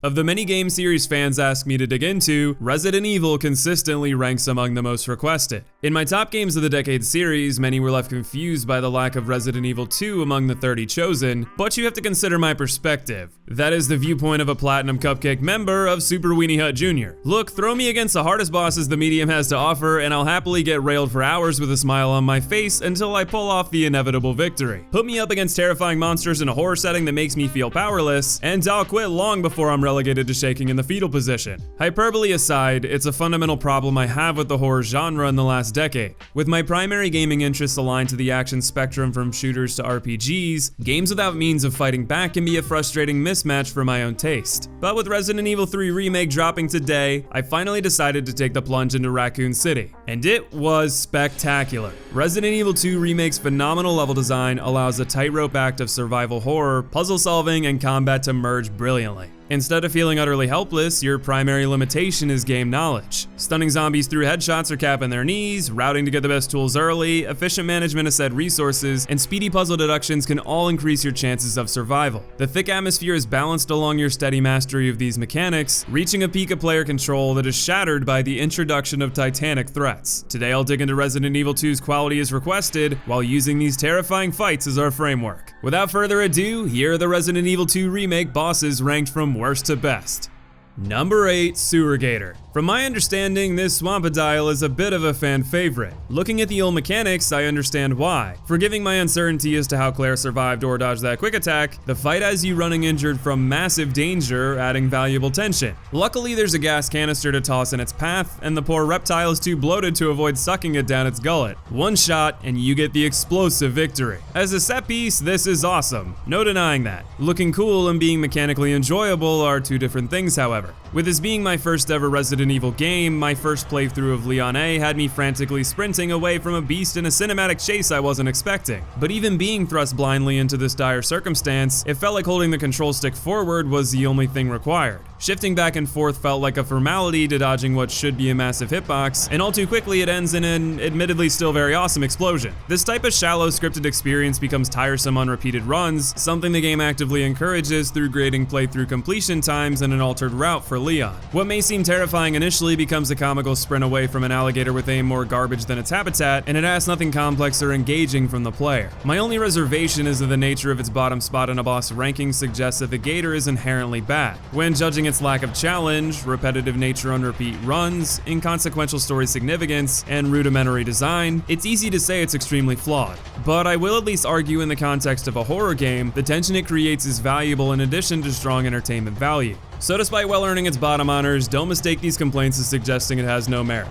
Of the many game series fans ask me to dig into, Resident Evil consistently ranks among the most requested. In my top games of the decade series, many were left confused by the lack of Resident Evil 2 among the 30 chosen, but you have to consider my perspective. That is the viewpoint of a Platinum Cupcake member of Super Weenie Hut Jr. Look, throw me against the hardest bosses the medium has to offer, and I'll happily get railed for hours with a smile on my face until I pull off the inevitable victory. Put me up against terrifying monsters in a horror setting that makes me feel powerless, and I'll quit long before I'm relegated to shaking in the fetal position. Hyperbole aside, it's a fundamental problem I have with the horror genre in the last decade. With my primary gaming interests aligned to the action spectrum from shooters to RPGs, games without means of fighting back can be a frustrating mismatch for my own taste. But with Resident Evil 3 Remake dropping today, I finally decided to take the plunge into Raccoon City. And it was spectacular. Resident Evil 2 Remake's phenomenal level design allows a tightrope act of survival horror, puzzle solving, and combat to merge brilliantly. Instead of feeling utterly helpless, your primary limitation is game knowledge. Stunning zombies through headshots or capping their knees, routing to get the best tools early, efficient management of said resources, and speedy puzzle deductions can all increase your chances of survival. The thick atmosphere is balanced along your steady mastery of these mechanics, reaching a peak of player control that is shattered by the introduction of titanic threats. Today I'll dig into Resident Evil 2's quality as requested, while using these terrifying fights as our framework. Without further ado, here are the Resident Evil 2 Remake bosses ranked from worst to best. Number 8, Sewergator. From my understanding, this Swampadile is a bit of a fan favorite. Looking at the old mechanics, I understand why. Forgiving my uncertainty as to how Claire survived or dodged that quick attack, the fight has you running injured from massive danger, adding valuable tension. Luckily, there's a gas canister to toss in its path, and the poor reptile is too bloated to avoid sucking it down its gullet. One shot, and you get the explosive victory. As a set piece, this is awesome. No denying that. Looking cool and being mechanically enjoyable are two different things, however. With this being my first ever Resident Evil game, my first playthrough of Leon A had me frantically sprinting away from a beast in a cinematic chase I wasn't expecting. But even being thrust blindly into this dire circumstance, it felt like holding the control stick forward was the only thing required. Shifting back and forth felt like a formality to dodging what should be a massive hitbox, and all too quickly it ends in an admittedly still very awesome explosion. This type of shallow scripted experience becomes tiresome on repeated runs, something the game actively encourages through grading playthrough completion times and an altered route for Leon. What may seem terrifying initially becomes a comical sprint away from an alligator with aim more garbage than its habitat, and it asks nothing complex or engaging from the player. My only reservation is that the nature of its bottom spot in a boss ranking suggests that the gator is inherently bad. When judging its lack of challenge, repetitive nature on repeat runs, inconsequential story significance, and rudimentary design, it's easy to say it's extremely flawed. But I will at least argue in the context of a horror game, the tension it creates is valuable in addition to strong entertainment value. So despite well earning its bottom honors, don't mistake these complaints as suggesting it has no merit.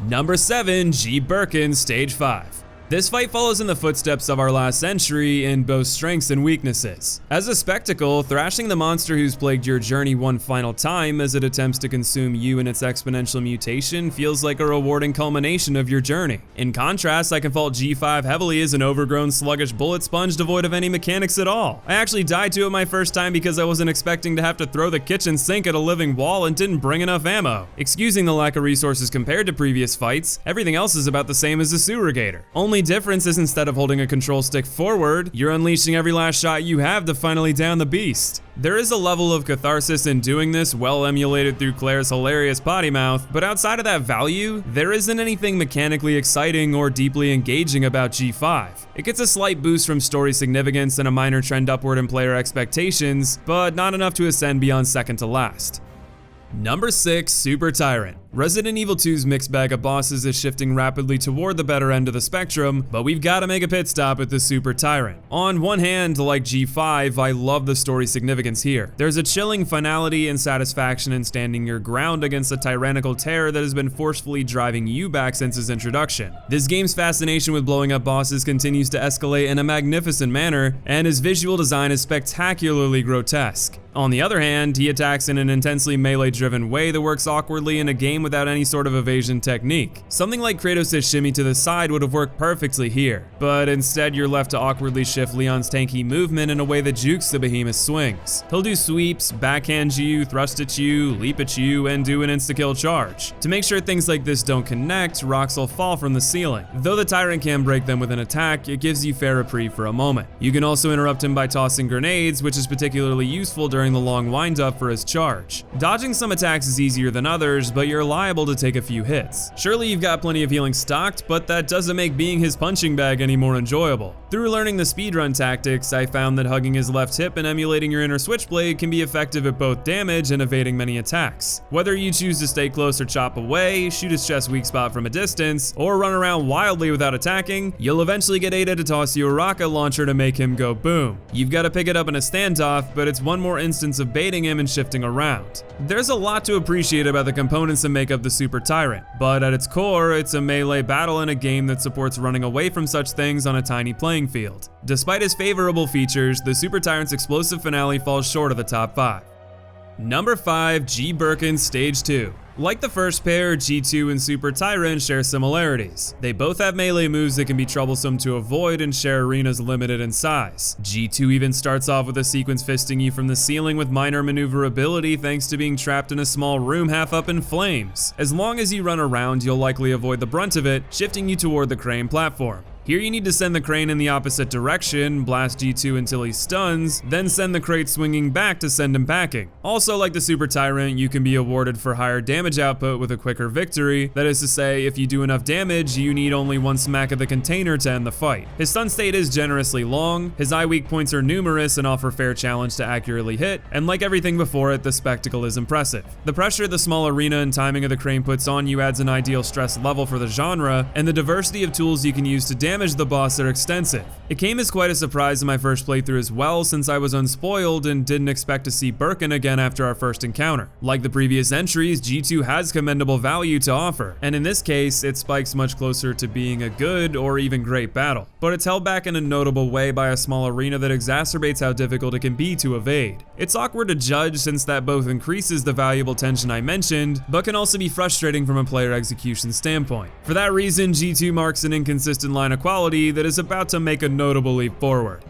Number 7, G-Birken Stage 5. This fight follows in the footsteps of our last entry in both strengths and weaknesses. As a spectacle, thrashing the monster who's plagued your journey one final time as it attempts to consume you in its exponential mutation feels like a rewarding culmination of your journey. In contrast, I can fault G5 heavily as an overgrown, sluggish bullet sponge devoid of any mechanics at all. I actually died to it my first time because I wasn't expecting to have to throw the kitchen sink at a living wall and didn't bring enough ammo. Excusing the lack of resources compared to previous fights, everything else is about the same as the Sewergator. Only difference is instead of holding a control stick forward, you're unleashing every last shot you have to finally down the beast. There is a level of catharsis in doing this, well emulated through Claire's hilarious potty mouth, but outside of that value, there isn't anything mechanically exciting or deeply engaging about G5. It gets a slight boost from story significance and a minor trend upward in player expectations, but not enough to ascend beyond second to last. Number 6, Super Tyrant. Resident Evil 2's mixed bag of bosses is shifting rapidly toward the better end of the spectrum, but we've got to make a pit stop at the Super Tyrant. On one hand, like G5, I love the story significance here. There's a chilling finality and satisfaction in standing your ground against a tyrannical terror that has been forcefully driving you back since its introduction. This game's fascination with blowing up bosses continues to escalate in a magnificent manner, and his visual design is spectacularly grotesque. On the other hand, he attacks in an intensely melee-driven way that works awkwardly in a game game without any sort of evasion technique. Something like Kratos' shimmy to the side would have worked perfectly here, but instead you're left to awkwardly shift Leon's tanky movement in a way that jukes the behemoth's swings. He'll do sweeps, backhand you, thrust at you, leap at you, and do an insta-kill charge. To make sure things like this don't connect, rocks will fall from the ceiling. Though the Tyrant can break them with an attack, it gives you fair reprieve for a moment. You can also interrupt him by tossing grenades, which is particularly useful during the long wind-up for his charge. Dodging some attacks is easier than others, but you're liable to take a few hits. Surely you've got plenty of healing stocked, but that doesn't make being his punching bag any more enjoyable. Through learning the speedrun tactics, I found that hugging his left hip and emulating your inner switchblade can be effective at both damage and evading many attacks. Whether you choose to stay close or chop away, shoot his chest weak spot from a distance, or run around wildly without attacking, you'll eventually get Ada to toss you a rocket launcher to make him go boom. You've got to pick it up in a standoff, but it's one more instance of baiting him and shifting around. There's a lot to appreciate about the components that make up the Super Tyrant, but at its core, it's a melee battle in a game that supports running away from such things on a tiny playing field. Despite its favorable features, the Super Tyrant's explosive finale falls short of the top 5. Number 5, G-Birken Stage 2. Like the first pair, G2 and Super Tyrant share similarities. They both have melee moves that can be troublesome to avoid and share arenas limited in size. G2 even starts off with a sequence fisting you from the ceiling with minor maneuverability thanks to being trapped in a small room half up in flames. As long as you run around, you'll likely avoid the brunt of it, shifting you toward the crane platform. Here you need to send the crane in the opposite direction, blast G2 until he stuns, then send the crate swinging back to send him packing. Also, like the Super Tyrant, you can be awarded for higher damage output with a quicker victory. That is to say, if you do enough damage, you need only one smack of the container to end the fight. His stun state is generously long, his eye weak points are numerous and offer fair challenge to accurately hit, and like everything before it, the spectacle is impressive. The pressure the small arena and timing of the crane puts on you adds an ideal stress level for the genre, and the diversity of tools you can use to damage the boss are extensive. It came as quite a surprise in my first playthrough as well, since I was unspoiled and didn't expect to see Burkin again after our first encounter. Like the previous entries, G2 has commendable value to offer, and in this case, it spikes much closer to being a good or even great battle. But it's held back in a notable way by a small arena that exacerbates how difficult it can be to evade. It's awkward to judge since that both increases the valuable tension I mentioned, but can also be frustrating from a player execution standpoint. For that reason, G2 marks an inconsistent line of quality that is about to make a notable leap forward.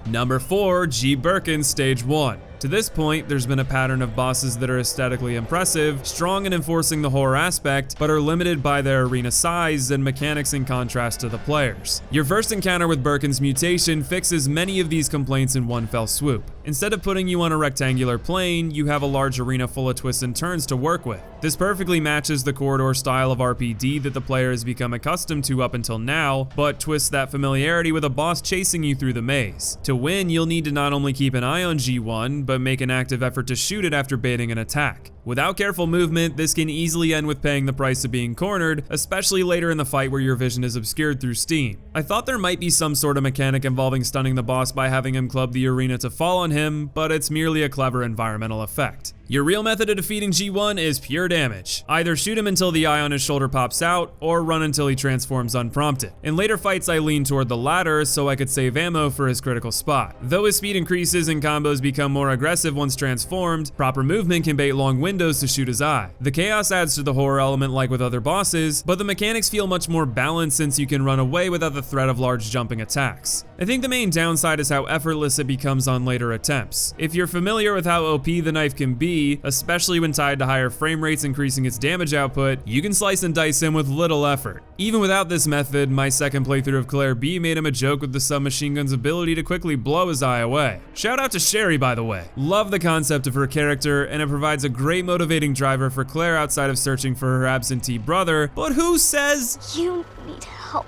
Number 4, G-Birken Stage 1. To this point, there's been a pattern of bosses that are aesthetically impressive, strong in enforcing the horror aspect, but are limited by their arena size and mechanics in contrast to the players. Your first encounter with Burkin's mutation fixes many of these complaints in one fell swoop. Instead of putting you on a rectangular plane, you have a large arena full of twists and turns to work with. This perfectly matches the corridor style of RPD that the player has become accustomed to up until now, but twists that familiarity with a boss chasing you through the maze. To win, you'll need to not only keep an eye on G1, but make an active effort to shoot it after baiting an attack. Without careful movement, this can easily end with paying the price of being cornered, especially later in the fight where your vision is obscured through steam. I thought there might be some sort of mechanic involving stunning the boss by having him club the arena to fall on him, but it's merely a clever environmental effect. Your real method of defeating G1 is pure damage. Either shoot him until the eye on his shoulder pops out, or run until he transforms unprompted. In later fights I leaned toward the latter so I could save ammo for his critical spot. Though his speed increases and combos become more aggressive once transformed, proper movement can bait long windows to shoot his eye. The chaos adds to the horror element like with other bosses, but the mechanics feel much more balanced since you can run away without the threat of large jumping attacks. I think the main downside is how effortless it becomes on later attempts. If you're familiar with how OP the knife can be, especially when tied to higher frame rates increasing its damage output, you can slice and dice him with little effort. Even without this method, my second playthrough of Claire B made him a joke with the submachine gun's ability to quickly blow his eye away. Shout out to Sherry, by the way. Love the concept of her character, and it provides a great motivating driver for Claire outside of searching for her absentee brother, but who says you need help?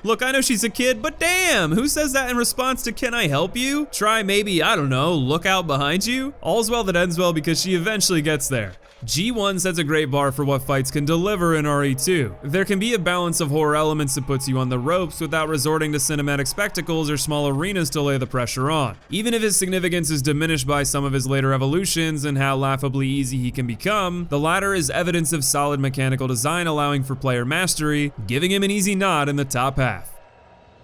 Look, I know she's a kid, but damn, who says that in response to "can I help you"? Try maybe, I don't know, look out behind you? All's well that ends well because she eventually gets there. G1 sets a great bar for what fights can deliver in RE2. There can be a balance of horror elements that puts you on the ropes without resorting to cinematic spectacles or small arenas to lay the pressure on. Even if his significance is diminished by some of his later evolutions and how laughably easy he can become, the latter is evidence of solid mechanical design allowing for player mastery, giving him an easy nod in the top half.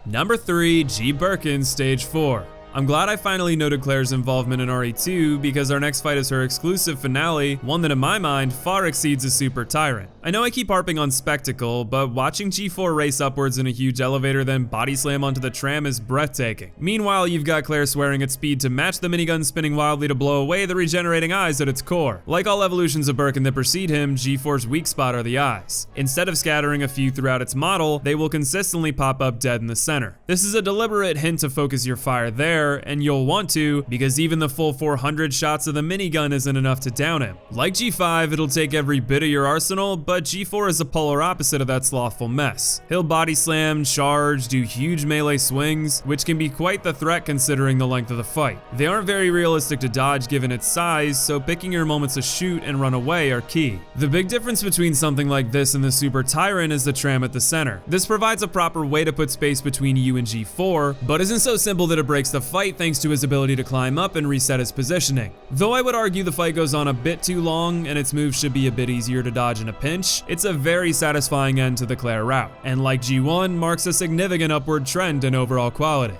Number 3, G-Birken Stage 4. I'm glad I finally noted Claire's involvement in RE2 because our next fight is her exclusive finale, one that in my mind far exceeds a Super Tyrant. I know I keep harping on spectacle, but watching G4 race upwards in a huge elevator then body slam onto the tram is breathtaking. Meanwhile, you've got Claire swearing at speed to match the minigun spinning wildly to blow away the regenerating eyes at its core. Like all evolutions of Burkin that precede him, G4's weak spot are the eyes. Instead of scattering a few throughout its model, they will consistently pop up dead in the center. This is a deliberate hint to focus your fire there, and you'll want to, because even the full 400 shots of the minigun isn't enough to down him. Like G5, it'll take every bit of your arsenal, but G4 is a polar opposite of that slothful mess. He'll body slam, charge, do huge melee swings, which can be quite the threat considering the length of the fight. They aren't very realistic to dodge given its size, so picking your moments to shoot and run away are key. The big difference between something like this and the Super Tyrant is the tram at the center. This provides a proper way to put space between you and G4, but isn't so simple that it breaks the fight thanks to his ability to climb up and reset his positioning. Though I would argue the fight goes on a bit too long and its moves should be a bit easier to dodge in a pinch, it's a very satisfying end to the Claire route, and like G1, marks a significant upward trend in overall quality.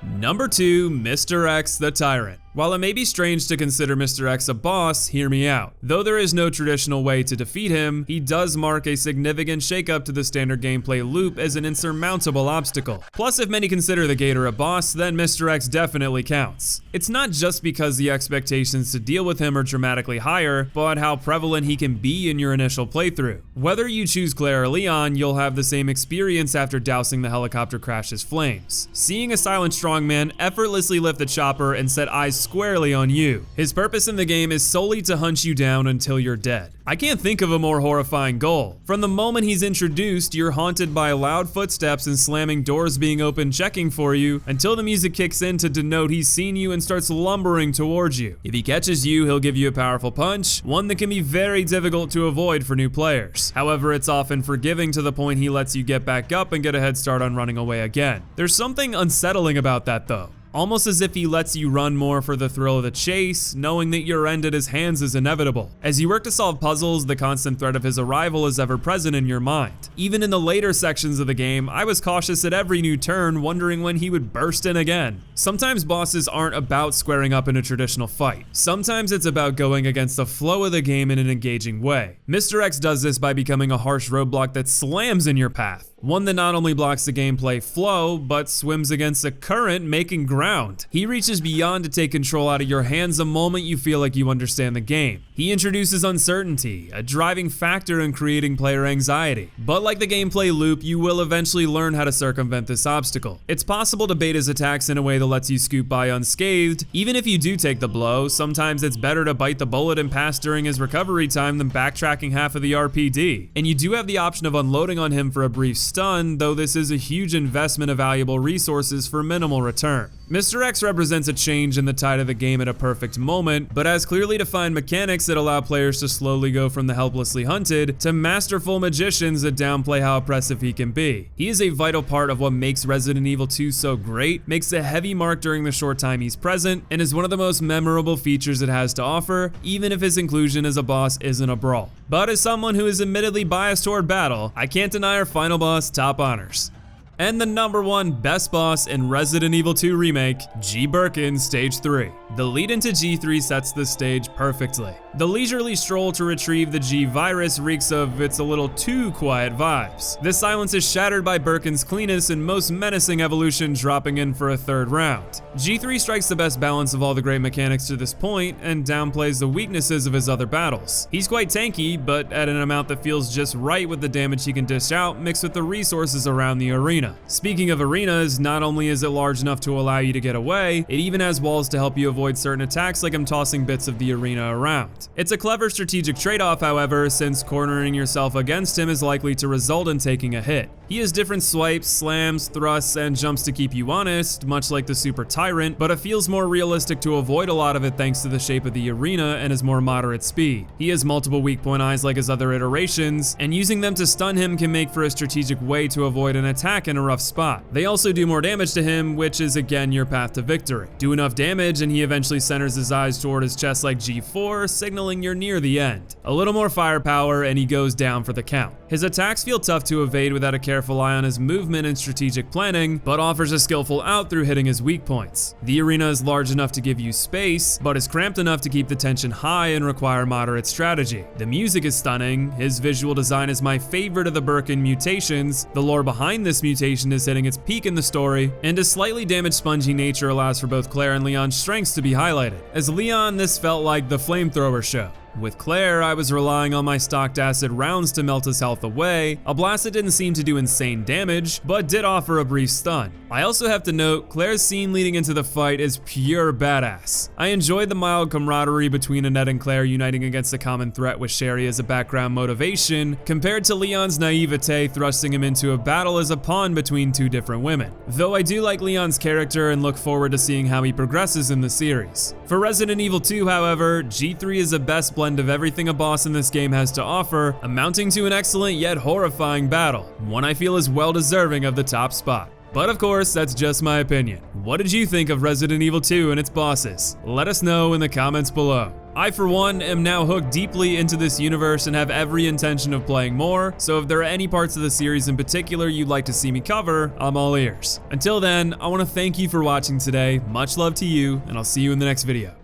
Number 2, Mr. X the Tyrant. While it may be strange to consider Mr. X a boss, hear me out. Though there is no traditional way to defeat him, he does mark a significant shakeup to the standard gameplay loop as an insurmountable obstacle. Plus, if many consider the Gator a boss, then Mr. X definitely counts. It's not just because the expectations to deal with him are dramatically higher, but how prevalent he can be in your initial playthrough. Whether you choose Claire or Leon, you'll have the same experience after dousing the helicopter crash's flames. Seeing a silent strongman effortlessly lift the chopper and set eyes squarely on you. His purpose in the game is solely to hunt you down until you're dead. I can't think of a more horrifying goal. From the moment he's introduced, you're haunted by loud footsteps and slamming doors being open checking for you until the music kicks in to denote he's seen you and starts lumbering towards you. If he catches you, he'll give you a powerful punch, one that can be very difficult to avoid for new players. However, it's often forgiving to the point he lets you get back up and get a head start on running away again. There's something unsettling about that though. Almost as if he lets you run more for the thrill of the chase, knowing that your end at his hands is inevitable. As you work to solve puzzles, the constant threat of his arrival is ever present in your mind. Even in the later sections of the game, I was cautious at every new turn, wondering when he would burst in again. Sometimes bosses aren't about squaring up in a traditional fight. Sometimes it's about going against the flow of the game in an engaging way. Mr. X does this by becoming a harsh roadblock that slams in your path. One that not only blocks the gameplay flow, but swims against the current, making ground. He reaches beyond to take control out of your hands the moment you feel like you understand the game. He introduces uncertainty, a driving factor in creating player anxiety. But like the gameplay loop, you will eventually learn how to circumvent this obstacle. It's possible to bait his attacks in a way that lets you scoot by unscathed. Even if you do take the blow, sometimes it's better to bite the bullet and pass during his recovery time than backtracking half of the RPD. And you do have the option of unloading on him for a brief stun, though this is a huge investment of valuable resources for minimal return. Mr. X represents a change in the tide of the game at a perfect moment, but has clearly defined mechanics that allow players to slowly go from the helplessly hunted to masterful magicians that downplay how oppressive he can be. He is a vital part of what makes Resident Evil 2 so great, makes a heavy mark during the short time he's present, and is one of the most memorable features it has to offer, even if his inclusion as a boss isn't a brawl. But as someone who is admittedly biased toward battle, I can't deny our final boss top honors. And the number 1 best boss in Resident Evil 2 Remake, G-Birken Stage 3. The lead into G3 sets the stage perfectly. The leisurely stroll to retrieve the G-Virus reeks of it's a little too quiet vibes. This silence is shattered by Birkin's cleanest and most menacing evolution dropping in for a third round. G3 strikes the best balance of all the great mechanics to this point and downplays the weaknesses of his other battles. He's quite tanky, but at an amount that feels just right with the damage he can dish out mixed with the resources around the arena. Speaking of arenas, not only is it large enough to allow you to get away, it even has walls to help you avoid certain attacks like him tossing bits of the arena around. It's a clever strategic trade-off, however, since cornering yourself against him is likely to result in taking a hit. He has different swipes, slams, thrusts, and jumps to keep you honest, much like the Super Tyrant, but it feels more realistic to avoid a lot of it thanks to the shape of the arena and his more moderate speed. He has multiple weak point eyes like his other iterations, and using them to stun him can make for a strategic way to avoid an attack in a rough spot. They also do more damage to him, which is again your path to victory. Do enough damage and he eventually centers his eyes toward his chest like G4, signaling you're near the end. A little more firepower and he goes down for the count. His attacks feel tough to evade without a careful eye on his movement and strategic planning, but offers a skillful out through hitting his weak points. The arena is large enough to give you space, but is cramped enough to keep the tension high and require moderate strategy. The music is stunning, his visual design is my favorite of the Burkin mutations, the lore behind this mutation is hitting its peak in the story, and his slightly damaged spongy nature allows for both Claire and Leon's strengths to be highlighted. As Leon, this felt like the flamethrower show. With Claire, I was relying on my stocked acid rounds to melt his health away, a blast that didn't seem to do insane damage, but did offer a brief stun. I also have to note, Claire's scene leading into the fight is pure badass. I enjoyed the mild camaraderie between Annette and Claire uniting against a common threat with Sherry as a background motivation, compared to Leon's naivete thrusting him into a battle as a pawn between two different women. Though I do like Leon's character and look forward to seeing how he progresses in the series. For Resident Evil 2, however, G3 is the best blend of everything a boss in this game has to offer, amounting to an excellent yet horrifying battle, one I feel is well deserving of the top spot. But of course, that's just my opinion. What did you think of Resident Evil 2 and its bosses? Let us know in the comments below. I, for one, am now hooked deeply into this universe and have every intention of playing more, so if there are any parts of the series in particular you'd like to see me cover, I'm all ears. Until then, I want to thank you for watching today, much love to you, and I'll see you in the next video.